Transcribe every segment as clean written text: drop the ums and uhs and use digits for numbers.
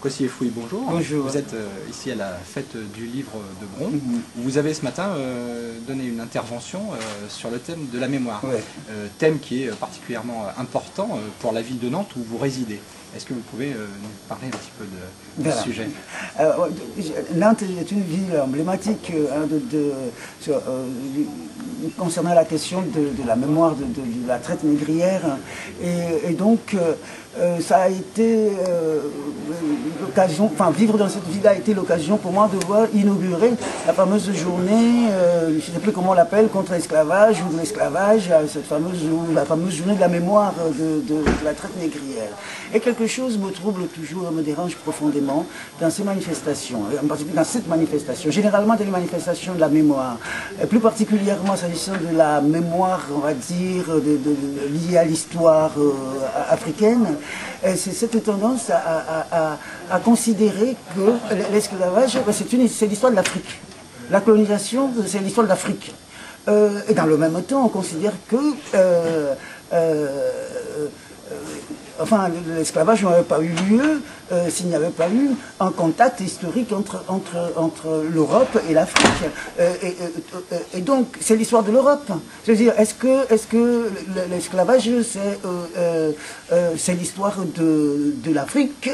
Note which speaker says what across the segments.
Speaker 1: Kossié-Fouy, bonjour.
Speaker 2: Bonjour.
Speaker 1: Vous êtes ici à la fête du livre de Bron. Vous avez ce matin donné une intervention sur le thème de la mémoire.
Speaker 2: Ouais.
Speaker 1: Thème qui est particulièrement important pour la ville de Nantes où vous résidez. Est-ce que vous pouvez nous parler un petit peu de ce sujet?
Speaker 2: Nantes est une ville emblématique concernant la question de la mémoire de la traite négrière. Et donc, ça a été l'occasion, enfin vivre dans cette ville a été l'occasion pour moi de voir inaugurer la fameuse journée, je ne sais plus comment on l'appelle, contre l'esclavage ou de l'esclavage, la fameuse journée de la mémoire de la traite négrière. Et quelque chose me trouble toujours, me dérange profondément dans ces manifestations, en particulier dans cette manifestation, généralement dans les manifestations de la mémoire, et plus particulièrement s'agissant de la mémoire, on va dire, liée à l'histoire africaine. C'est cette tendance à considérer que l'esclavage, c'est l'histoire de l'Afrique. La colonisation, c'est l'histoire de l'Afrique. Et dans le même temps, on considère que enfin, l'esclavage n'aurait pas eu lieu s'il n'y avait pas eu un contact historique entre l'Europe et l'Afrique. Et donc, c'est l'histoire de l'Europe. C'est-à-dire, est-ce que l'esclavage, c'est l'histoire de l'Afrique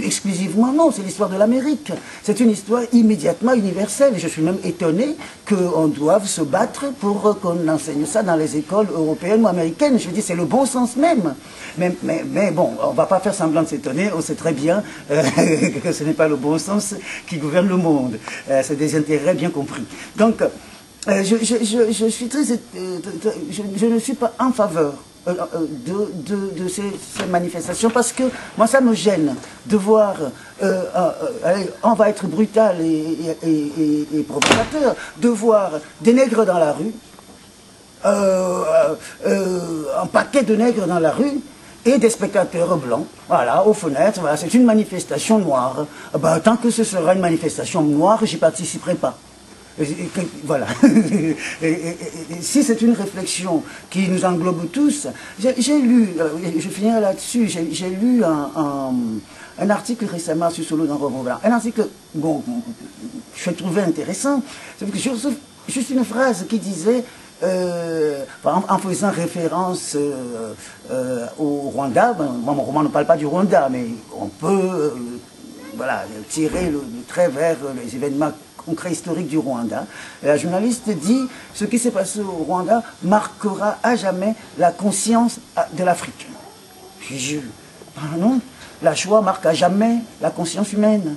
Speaker 2: exclusivement? Non, c'est l'histoire de l'Amérique. C'est une histoire immédiatement universelle. Je suis même étonné qu'on doive se battre pour qu'on enseigne ça dans les écoles européennes ou américaines. Je veux dire, c'est le bon sens même. Mais bon, on ne va pas faire semblant de s'étonner, on sait très bien que ce n'est pas le bon sens qui gouverne le monde. C'est des intérêts bien compris. Donc, je suis je ne suis pas en faveur de ces manifestations parce que moi ça me gêne de voir, allez, on va être brutal et provocateur, de voir des nègres dans la rue, un paquet de nègres dans la rue, et des spectateurs blancs, voilà, aux fenêtres, voilà, c'est une manifestation noire. Ben, tant que ce sera une manifestation noire, j'y participerai pas. Voilà. Si c'est une réflexion qui nous englobe tous, j'ai lu, je finirai là-dessus, j'ai lu un article récemment sur Solo dans Roman Blanc. Un article, bon, je trouvais intéressant, c'est que juste une phrase qui disait, en faisant référence au Rwanda, mon roman ne parle pas du Rwanda, mais on peut voilà, tirer le trait vers les événements concrets historiques du Rwanda. Et la journaliste dit, ce qui s'est passé au Rwanda marquera à jamais la conscience de l'Afrique. Pardon, la Shoah marque à jamais la conscience humaine.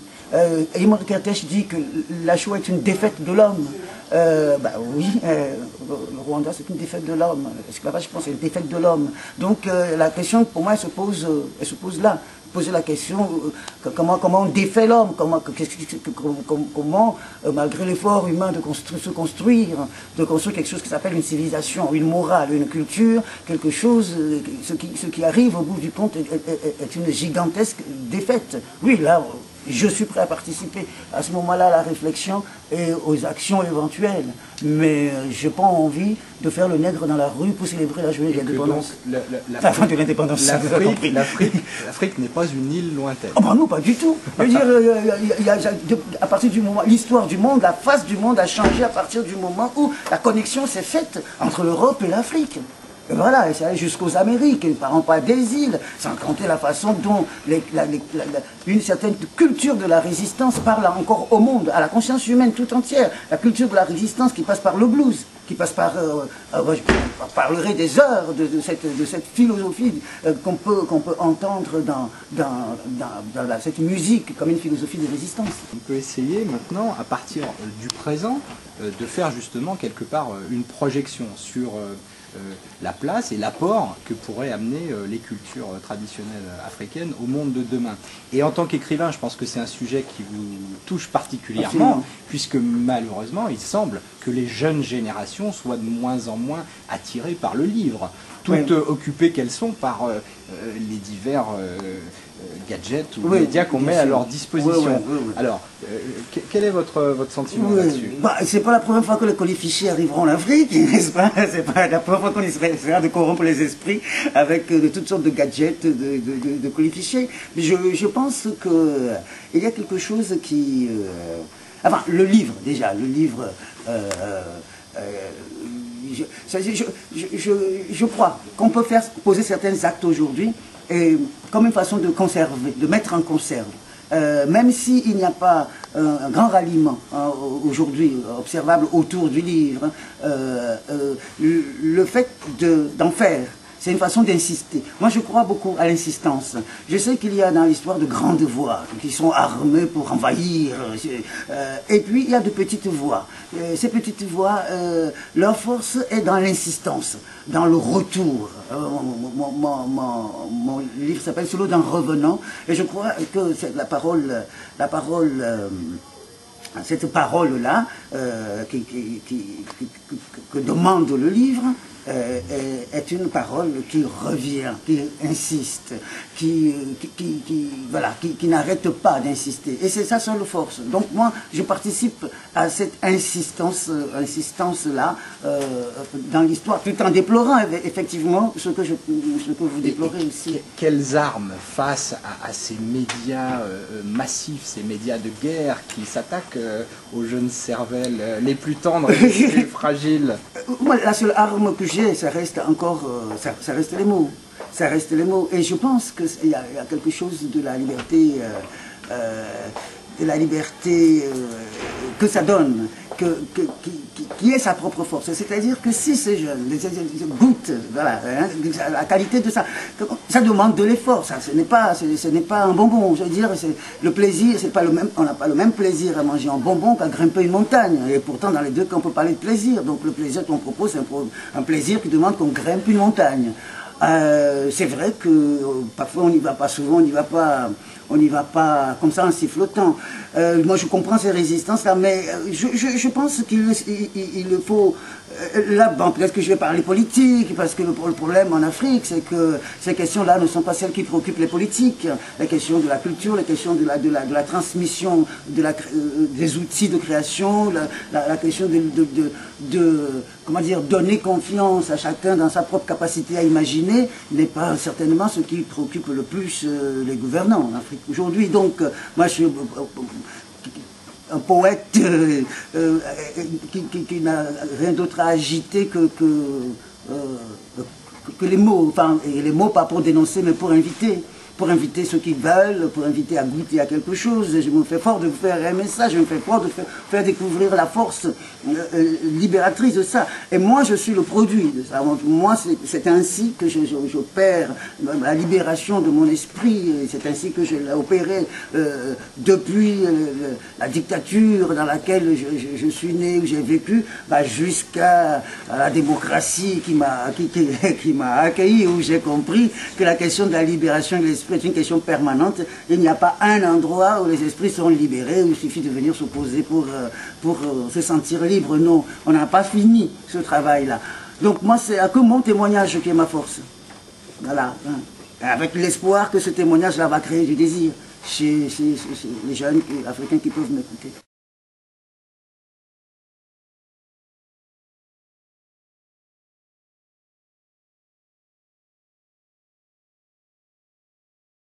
Speaker 2: Imre Kertész dit que la Shoah est une défaite de l'homme. Bah oui, le Rwanda c'est une défaite de l'homme. L'esclavage, je pense, c'est une défaite de l'homme. Donc la question pour moi elle se pose là. Poser la question comment on défait l'homme, comment malgré l'effort humain de construire quelque chose qui s'appelle une civilisation, une morale, une culture, quelque chose, ce qui arrive au bout du compte est une gigantesque défaite. Oui, là, je suis prêt à participer à ce moment-là à la réflexion et aux actions éventuelles. Mais je n'ai pas envie de faire le nègre dans la rue pour célébrer la journée de l'indépendance. La fin de l'indépendance.
Speaker 1: L'Afrique n'est pas une île lointaine.
Speaker 2: Oh ben non, pas du tout. Je veux dire, à partir du moment, l'histoire du monde, la face du monde a changé à partir du moment où la connexion s'est faite entre l'Europe et l'Afrique. Et voilà, et c'est allé jusqu'aux Amériques, et par exemple pas des îles, sans compter la façon dont une certaine culture de la résistance parle encore au monde, à la conscience humaine tout entière. La culture de la résistance qui passe par le blues, qui passe par, je parlerai des heures de cette philosophie qu'on peut entendre dans cette musique comme une philosophie de résistance.
Speaker 1: On peut essayer maintenant, à partir du présent, de faire justement quelque part une projection sur la place et l'apport que pourraient amener les cultures traditionnelles africaines au monde de demain. Et en tant qu'écrivain, je pense que c'est un sujet qui vous touche particulièrement, absolument, puisque malheureusement, il semble que les jeunes générations soient de moins en moins attirées par le livre. toutes occupées qu'elles sont par les divers gadgets ou médias qu'on met à leur disposition. Alors, quel est votre sentiment là-dessus?
Speaker 2: C'est pas la première fois que les colifichés arriveront en Afrique, n'est-ce pas? C'est pas la première fois qu'on essaiera de corrompre les esprits avec de toutes sortes de gadgets, de colifichés. Mais je pense que il y a quelque chose qui... enfin, le livre, déjà, le livre... je crois qu'on peut poser certains actes aujourd'hui comme une façon de conserver, de mettre en conserve. Même s'il n'y a pas un grand ralliement aujourd'hui observable autour du livre, le fait d'en faire, c'est une façon d'insister. Moi, je crois beaucoup à l'insistance. Je sais qu'il y a dans l'histoire de grandes voix qui sont armées pour envahir. Et puis, il y a de petites voix. Ces petites voix, leur force est dans l'insistance, dans le retour. Mon livre s'appelle « Solo d'un revenant ». Et je crois que cette parole-là, que demande le livre, est une parole qui revient, qui insiste, qui n'arrête pas d'insister. Et c'est sa seule force. Donc moi, je participe à cette insistance-là dans l'histoire, tout en déplorant effectivement ce que vous déplorez aussi.
Speaker 1: Quelles armes face à ces médias massifs, ces médias de guerre qui s'attaquent aux jeunes cervelles les plus tendres et les plus fragiles?
Speaker 2: Moi, la seule arme que j'ai, ça reste encore, ça reste les mots. Ça reste les mots. Et je pense qu'il y a quelque chose de la liberté, que ça donne, qui est sa propre force. C'est-à-dire que si ces jeunes goûtent la qualité de ça, ça demande de l'effort. Ce n'est pas un bonbon. Je veux dire, le plaisir, c'est pas le même. On n'a pas le même plaisir à manger un bonbon qu'à grimper une montagne. Et pourtant, dans les deux cas, on peut parler de plaisir. Donc le plaisir qu'on propose, c'est un plaisir qui demande qu'on grimpe une montagne. C'est vrai que parfois on n'y va pas, souvent on n'y va pas comme ça en sifflotant. Moi je comprends ces résistances-là, mais je pense qu'il faut... Là, bon, peut-être que je vais parler politique, parce que le problème en Afrique, c'est que ces questions-là ne sont pas celles qui préoccupent les politiques. La question de la culture, la question de la transmission des outils de création, la question comment dire, donner confiance à chacun dans sa propre capacité à imaginer, n'est pas certainement ce qui préoccupe le plus les gouvernants en Afrique aujourd'hui. Donc, moi, je suis un poète qui n'a rien d'autre à agiter que les mots, enfin, et les mots pas pour dénoncer, mais pour inviter ceux qui veulent, pour inviter à goûter à quelque chose. Je me fais fort de faire aimer ça, je me fais fort de faire découvrir la force libératrice de ça. Et moi, je suis le produit de ça. Moi, c'est ainsi que j'opère la libération de mon esprit. C'est ainsi que je l'ai opéré depuis la dictature dans laquelle je suis né, où j'ai vécu, jusqu'à la démocratie qui m'a accueilli, où j'ai compris que la question de la libération de l'esprit est une question permanente. Il n'y a pas un endroit où les esprits sont libérés, où il suffit de venir s'opposer pour se sentir libre. Non, on n'a pas fini ce travail-là. Donc moi, c'est que mon témoignage qui est ma force. Voilà. Avec l'espoir que ce témoignage-là va créer du désir chez les jeunes africains qui peuvent m'écouter.